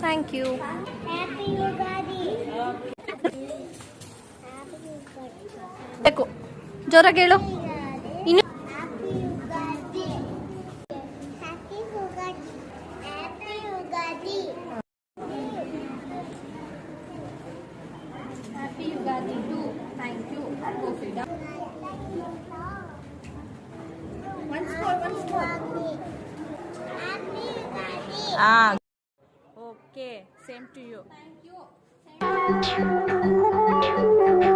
Thank you. ಬೇಕು ಜೋರಾಗಿ ಹೇಳು. ಇನ್ನು happy Ugadi too. Thank you. Okay, same to you. Thank you.